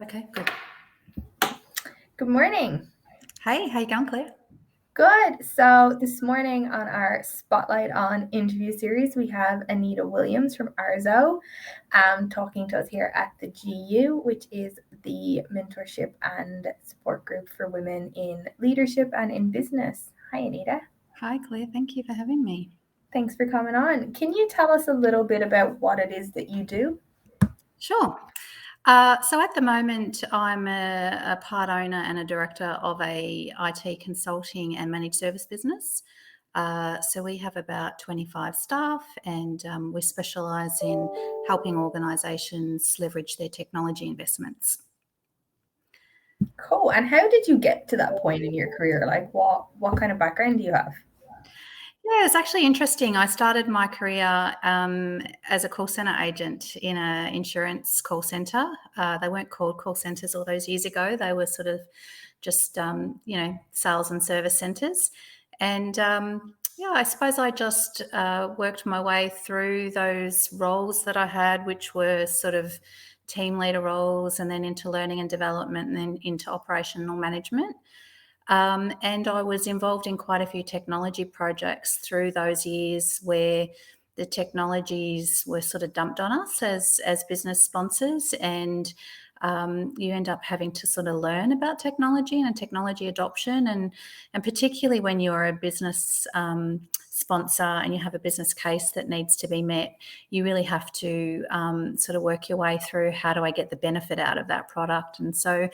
Okay, good. Good morning. Hey, how you going, Claire? Good. So this morning on our Spotlight on interview series, we have Anita Williams from ARZO talking to us here at the GU, which is the mentorship and support group for women in leadership and in business. Hi, Anita. Hi, Claire. Thank you for having me. Thanks for coming on. Can you tell us a little bit about what it is that you do? Sure. So at the moment, I'm a part owner and a director of a IT consulting and managed service business. So we have about 25 staff, and we specialise in helping organisations leverage their technology investments. Cool. And how did you get to that point in your career? Like what kind of background do you have? Yeah, it's actually interesting. I started my career as a call centre agent in an insurance call centre. They weren't called call centres all those years ago. They were sort of just, sales and service centres. And I suppose I just worked my way through those roles that I had, which were sort of team leader roles, and then into learning and development, and then into operational management. And I was involved in quite a few technology projects through those years where the technologies were sort of dumped on us as business sponsors, and you end up having to sort of learn about technology and technology adoption, and particularly when you're a business sponsor and you have a business case that needs to be met, you really have to sort of work your way through, how do I get the benefit out of that product? And so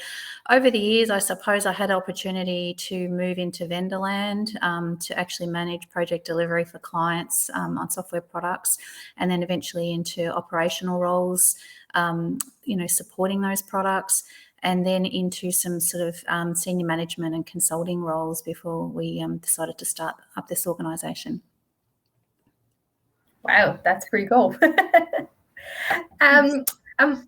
over the years, I suppose I had opportunity to move into vendor land, to actually manage project delivery for clients on software products, and then eventually into operational roles, supporting those products, and then into some sort of senior management and consulting roles before we decided to start up this organisation. Wow, that's pretty cool.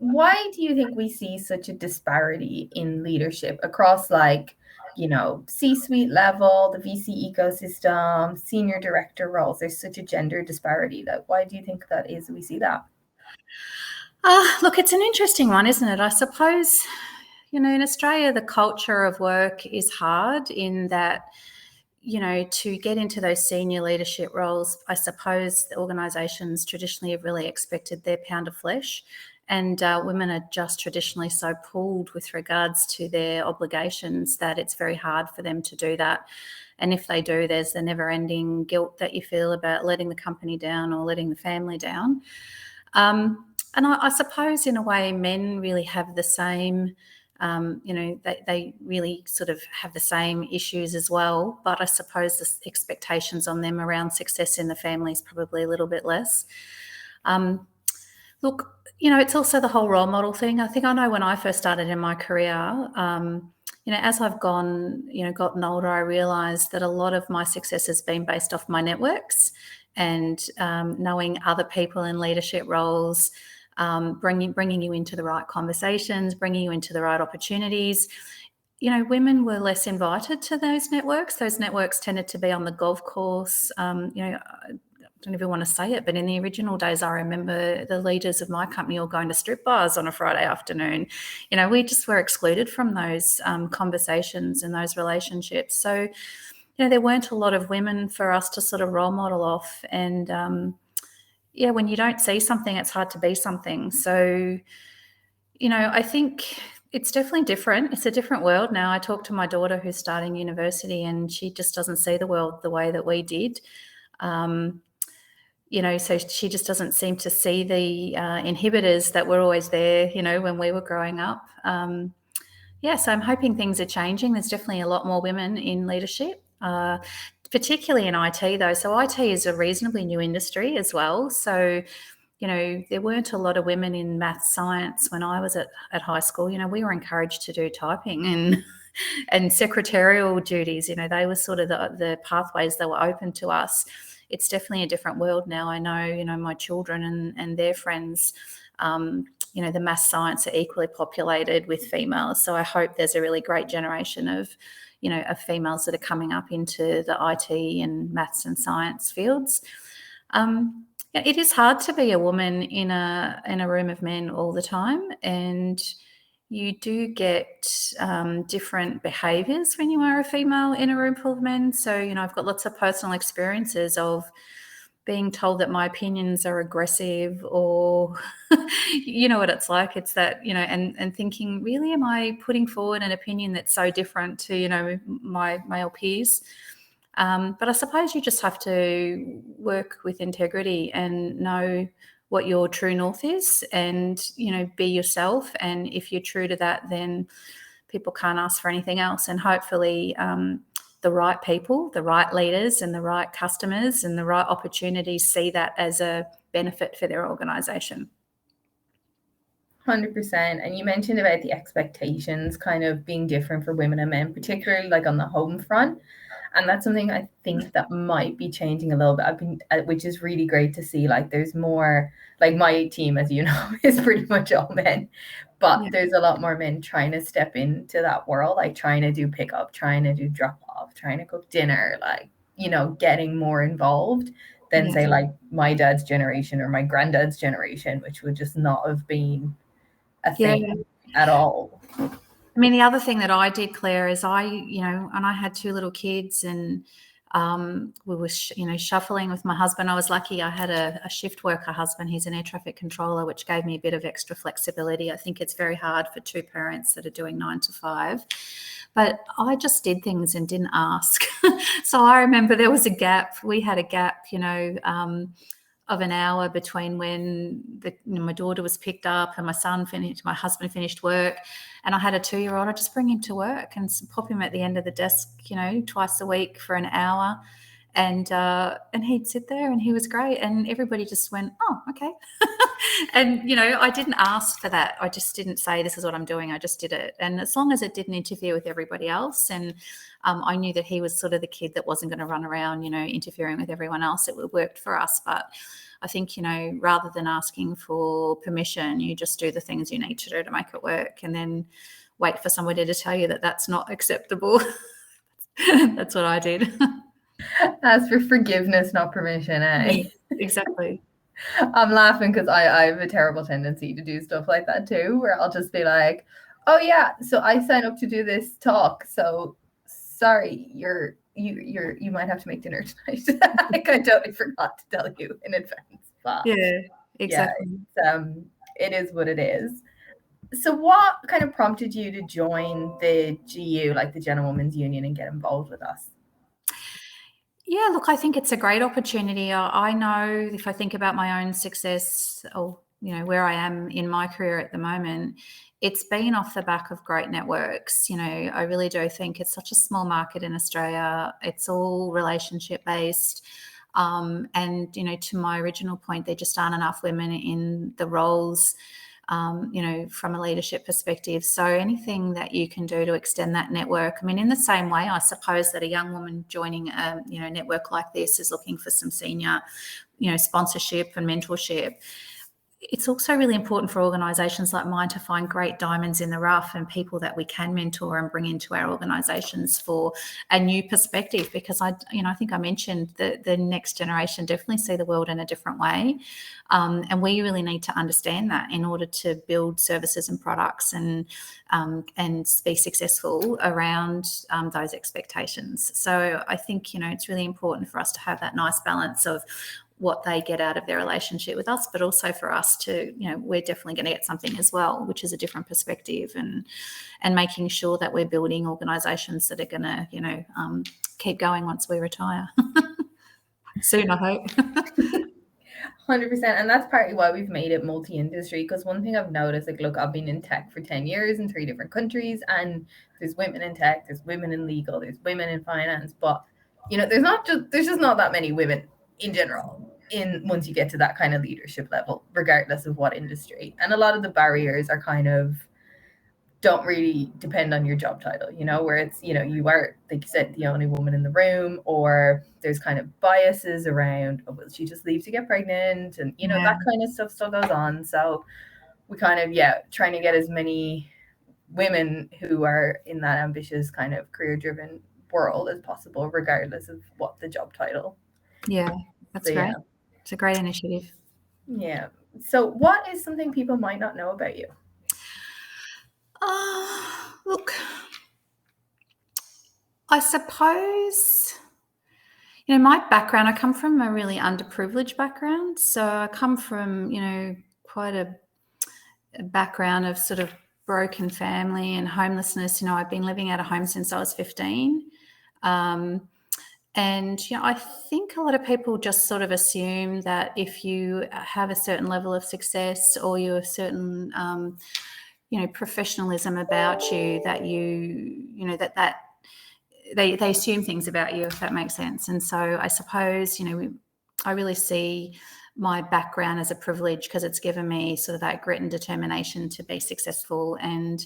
Why do you think we see such a disparity in leadership across C-suite level, the VC ecosystem, senior director roles? There's such a gender disparity. Why do you think that is we see that? Look, it's an interesting one, isn't it? I suppose, in Australia, the culture of work is hard in that, to get into those senior leadership roles, I suppose the organisations traditionally have really expected their pound of flesh, and women are just traditionally so pulled with regards to their obligations that it's very hard for them to do that. And if they do, there's the never-ending guilt that you feel about letting the company down or letting the family down. And I suppose in a way men really have the same, they really sort of have the same issues as well, but I suppose the expectations on them around success in the family is probably a little bit less. Look, it's also the whole role model thing. I know when I first started in my career, as I've gotten older, I realised that a lot of my success has been based off my networks and knowing other people in leadership roles, bringing you into the right conversations, bringing you into the right opportunities. Women were less invited to those networks. Those networks tended to be on the golf course. I don't even want to say it, but in the original days, I remember the leaders of my company all going to strip bars on a Friday afternoon. We just were excluded from those conversations and those relationships. So, there weren't a lot of women for us to sort of role model off. And, when you don't see something, it's hard to be something. So, I think it's definitely different. It's a different world now. I talk to my daughter who's starting university, and she just doesn't see the world the way that we did. So she just doesn't seem to see the inhibitors that were always there, when we were growing up. So I'm hoping things are changing. There's definitely a lot more women in leadership, particularly in IT though. So IT is a reasonably new industry as well. So, there weren't a lot of women in maths, science when I was at high school. We were encouraged to do typing and secretarial duties. They were sort of the pathways that were open to us. It's definitely a different world now. I know, my children and their friends, the maths, science are equally populated with females. So I hope there's a really great generation of females that are coming up into the IT and maths and science fields. It is hard to be a woman in a room of men all the time, and you do get different behaviours when you are a female in a room full of men. So, I've got lots of personal experiences of being told that my opinions are aggressive, or you know what it's like. It's that, and thinking, really, am I putting forward an opinion that's so different to, my male peers? But I suppose you just have to work with integrity and know what your true north is, and be yourself. And if you're true to that, then people can't ask for anything else. And hopefully the right people, the right leaders, and the right customers and the right opportunities see that as a benefit for their organisation. 100%. And you mentioned about the expectations kind of being different for women and men, particularly like on the home front. And that's something I think that might be changing a little bit. Which is really great to see. Like there's more, like my team, as you know, is pretty much all men, but there's a lot more men trying to step into that world, like trying to do pickup, trying to do drop off, trying to cook dinner, like, getting more involved than say like my dad's generation or my granddad's generation, which would just not have been a thing at all. I mean, the other thing that I did, Claire, is and I had 2 little kids, and we were, shuffling with my husband. I was lucky I had a shift worker husband. He's an air traffic controller, which gave me a bit of extra flexibility. I think it's very hard for 2 parents that are doing 9 to 5. But I just did things and didn't ask. So I remember there was a gap. We had a gap, of an hour between when my daughter was picked up and my husband finished work, and I had a 2-year-old. I just bring him to work and pop him at the end of the desk, twice a week for an hour, and he'd sit there, and he was great, and everybody just went, oh, okay. And I didn't ask for that. I just didn't say, this is what I'm doing. I just did it, and as long as it didn't interfere with everybody else, and I knew that he was sort of the kid that wasn't going to run around, interfering with everyone else. It worked for us. But I think, rather than asking for permission, you just do the things you need to do to make it work, and then wait for somebody to tell you that that's not acceptable. That's what I did. Ask for forgiveness, not permission, eh? Yeah, exactly. I'm laughing because I have a terrible tendency to do stuff like that too, where I'll just be like, oh yeah, so I signed up to do this talk, so sorry, you might have to make dinner tonight. Like I totally forgot to tell you in advance. But yeah, exactly. Yeah, it is what it is. So what kind of prompted you to join the GU, like the General Women's Union, and get involved with us? Yeah, look, I think it's a great opportunity. I know if I think about my own success, or where I am in my career at the moment, it's been off the back of great networks. I really do think it's such a small market in Australia. It's all relationship based. And, to my original point, there just aren't enough women in the roles, from a leadership perspective. So anything that you can do to extend that network. I mean, in the same way, I suppose that a young woman joining a, network like this is looking for some senior, sponsorship and mentorship. It's also really important for organisations like mine to find great diamonds in the rough and people that we can mentor and bring into our organisations for a new perspective, because I think I mentioned that the next generation definitely see the world in a different way. And we really need to understand that in order to build services and products and be successful around those expectations. So I think, it's really important for us to have that nice balance of what they get out of their relationship with us, but also for us to, we're definitely going to get something as well, which is a different perspective, and making sure that we're building organisations that are going to, keep going once we retire. Soon, I hope. 100%. And that's partly why we've made it multi-industry, because one thing I've noticed, like, look, I've been in tech for 10 years in 3 different countries, and there's women in tech, there's women in legal, there's women in finance, but, there's just not that many women in general once you get to that kind of leadership level, regardless of what industry. And a lot of the barriers are kind of don't really depend on your job title, where it's, you are, like you said, the only woman in the room, or there's kind of biases around, oh, will she just leave to get pregnant? And, that kind of stuff still goes on. So we kind of, trying to get as many women who are in that ambitious kind of career-driven world as possible, regardless of what the job title. Yeah, that's great. Yeah. It's a great initiative. Yeah. So what is something people might not know about you? Look, I suppose, my background, I come from a really underprivileged background. So I come from, quite a background of sort of broken family and homelessness. I've been living out of home since I was 15. And, I think a lot of people just sort of assume that if you have a certain level of success or you have certain, professionalism about you, that that they assume things about you, if that makes sense. And so I suppose, I really see my background as a privilege because it's given me sort of that grit and determination to be successful. And,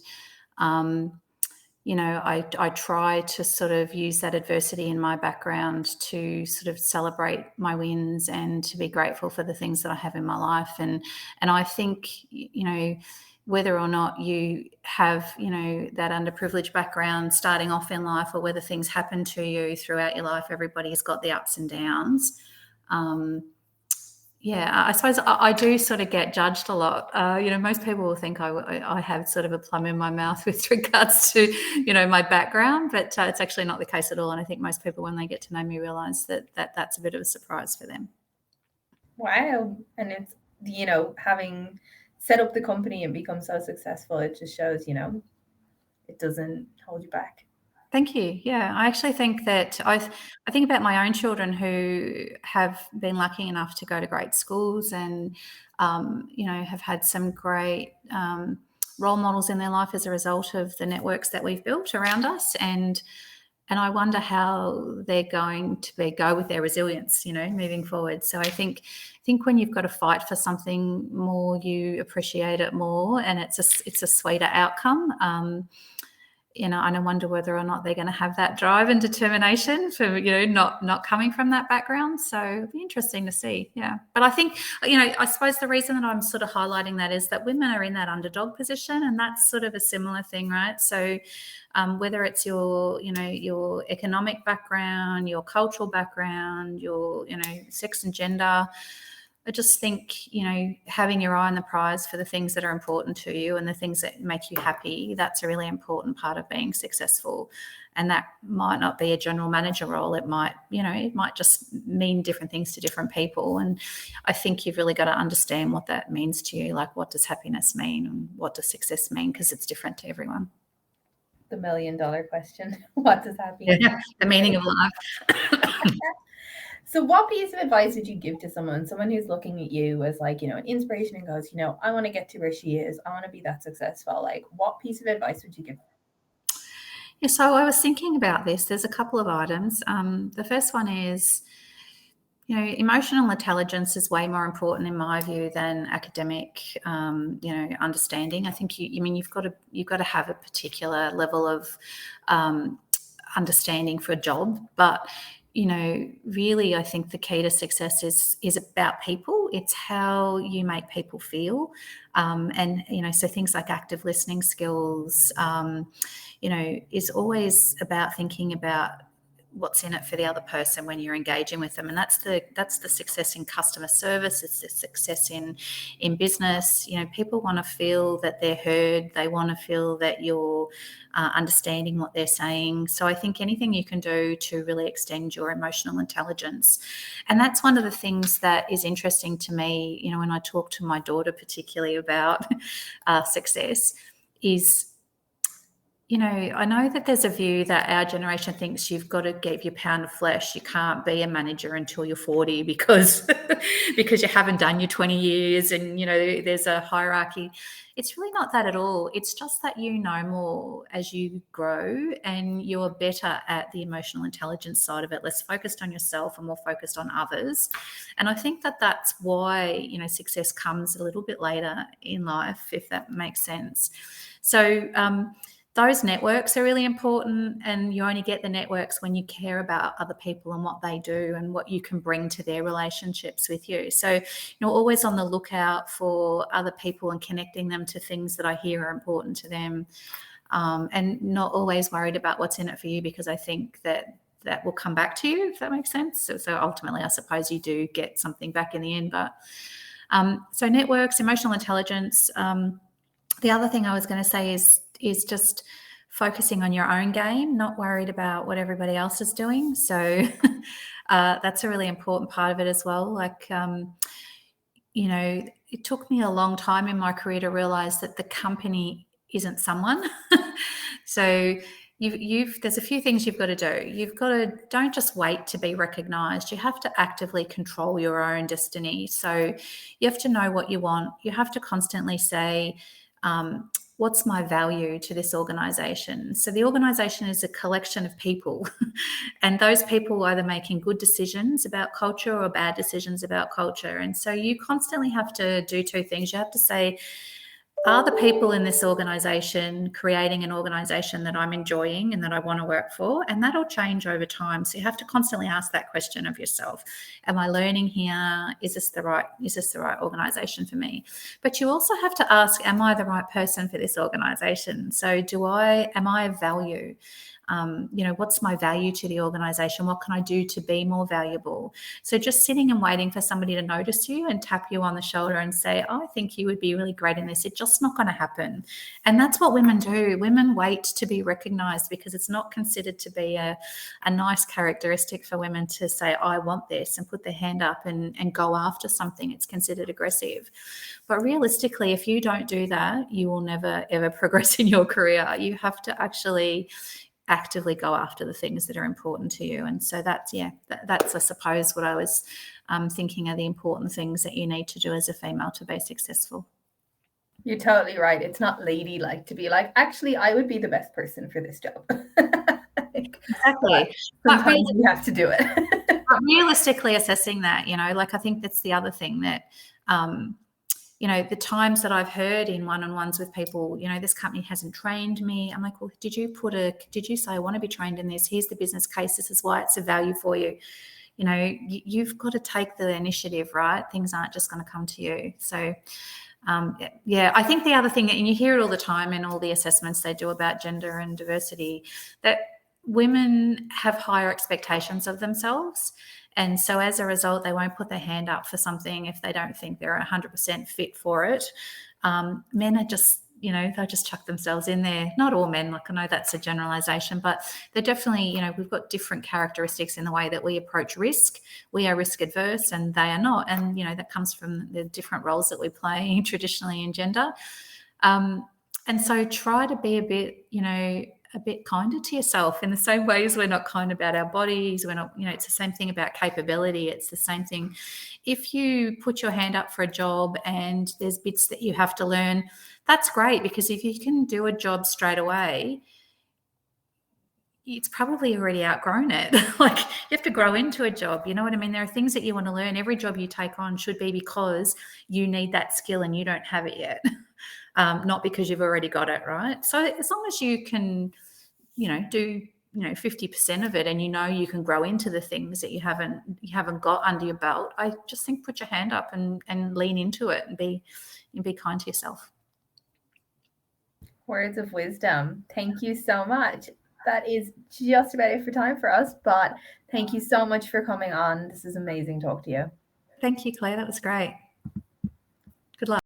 I try to sort of use that adversity in my background to sort of celebrate my wins and to be grateful for the things that I have in my life. And I think, whether or not you have, that underprivileged background starting off in life, or whether things happen to you throughout your life, everybody's got the ups and downs. I suppose I do sort of get judged a lot. Most people will think I have sort of a plum in my mouth with regards to, my background, but it's actually not the case at all. And I think most people, when they get to know me, realise that's a bit of a surprise for them. Wow. And it's, having set up the company and become so successful, it just shows, it doesn't hold you back. Thank you. Yeah, I actually think that I think about my own children who have been lucky enough to go to great schools and, have had some great role models in their life as a result of the networks that we've built around us. And I wonder how they're going to go with their resilience, moving forward. So I think when you've got to fight for something more, you appreciate it more, and it's a sweeter outcome. And I wonder whether or not they're going to have that drive and determination for, not coming from that background. So it'll be interesting to see. Yeah. But I think, I suppose the reason that I'm sort of highlighting that is that women are in that underdog position, and that's sort of a similar thing, right? So whether it's your economic background, your cultural background, your, sex and gender, I just think, having your eye on the prize for the things that are important to you and the things that make you happy, that's a really important part of being successful. And that might not be a general manager role. It might, it might just mean different things to different people. And I think you've really got to understand what that means to you. Like, what does happiness mean and what does success mean? Because it's different to everyone. The $1 million question. What does happiness mean? The meaning of life. So what piece of advice would you give to someone who's looking at you as like, an inspiration and goes, I want to get to where she is. I want to be that successful. Like, what piece of advice would you give? Yeah, so I was thinking about this. There's a couple of items. The first one is, emotional intelligence is way more important in my view than academic, understanding. I think you've got to have a particular level of understanding for a job, but really, I think the key to success is about people. It's how you make people feel. And, so things like active listening skills, is always about thinking about what's in it for the other person when you're engaging with them. And that's the success in customer service. It's the success in business. People want to feel that they're heard. They want to feel that you're understanding what they're saying. So I think anything you can do to really extend your emotional intelligence. And that's one of the things that is interesting to me, when I talk to my daughter particularly about success is, I know that there's a view that our generation thinks you've got to give your pound of flesh. You can't be a manager until you're 40 because you haven't done your 20 years and, there's a hierarchy. It's really not that at all. It's just that you know more as you grow and you're better at the emotional intelligence side of it, less focused on yourself and more focused on others. And I think that that's why, success comes a little bit later in life, if that makes sense. So, those networks are really important, and you only get the networks when you care about other people and what they do and what you can bring to their relationships with you. So, always on the lookout for other people and connecting them to things that I hear are important to them, and not always worried about what's in it for you, because I think that will come back to you, if that makes sense. So ultimately, I suppose you do get something back in the end. But so networks, emotional intelligence. The other thing I was going to say is, is just focusing on your own game, not worried about what everybody else is doing. So that's a really important part of it as well. Like, you know, it took me a long time in my career to realize that the company isn't someone. So there's a few things you've got to do. You've got to, don't just wait to be recognized. You have to actively control your own destiny. So you have to know what you want. You have to constantly say, what's my value to this organization? So the organization is a collection of people, and those people are either making good decisions about culture or bad decisions about culture. And so you constantly have to do two things. You have to say, are the people in this organization creating an organization that I'm enjoying and that I want to work for? And that'll change over time. So you have to constantly ask that question of yourself. Am I learning here? Is this the right organization for me? But you also have to ask, am I the right person for this organization? So am I of value? What's my value to the organization? What can I do to be more valuable? So just sitting and waiting for somebody to notice you and tap you on the shoulder and say, oh, I think you would be really great in this. It's just not going to happen. And that's what women do. Women wait to be recognized because it's not considered to be a nice characteristic for women to say, I want this, and put their hand up and go after something. It's considered aggressive. But realistically, if you don't do that, you will never, ever progress in your career. You have to actually actively go after the things that are important to you. And so that's I suppose what I was thinking are the important things that you need to do as a female to be successful. You're totally right. It's not ladylike to be like, actually, I would be the best person for this job. Exactly. Sometimes you have to do it. But realistically assessing that, like I think that's the other thing that the times that I've heard in one-on-ones with people, this company hasn't trained me. I'm like, well, did you say I want to be trained in this? Here's the business case. This is why it's a value for you. You've got to take the initiative, right? Things aren't just going to come to you. So, I think the other thing, and you hear it all the time in all the assessments they do about gender and diversity, that women have higher expectations of themselves. And so as a result, they won't put their hand up for something if they don't think they're 100% fit for it. Men are just, they'll just chuck themselves in there. Not all men, like I know that's a generalization, but they're definitely, we've got different characteristics in the way that we approach risk. We are risk adverse and they are not. And, that comes from the different roles that we play traditionally in gender. And so try to be a bit kinder to yourself in the same ways we're not kind about our bodies. We're not, it's the same thing about capability. It's the same thing. If you put your hand up for a job and there's bits that you have to learn, that's great, because if you can do a job straight away, it's probably already outgrown it. Like, you have to grow into a job. You know what I mean? There are things that you want to learn. Every job you take on should be because you need that skill and you don't have it yet. Not because you've already got it, right? So as long as you can, do 50% of it, and you can grow into the things that you haven't got under your belt, I just think put your hand up and lean into it and be kind to yourself. Words of wisdom. Thank you so much. That is just about it for time for us, but thank you so much for coming on. This is amazing. Talk to you. Thank you, Claire. That was great. Good luck.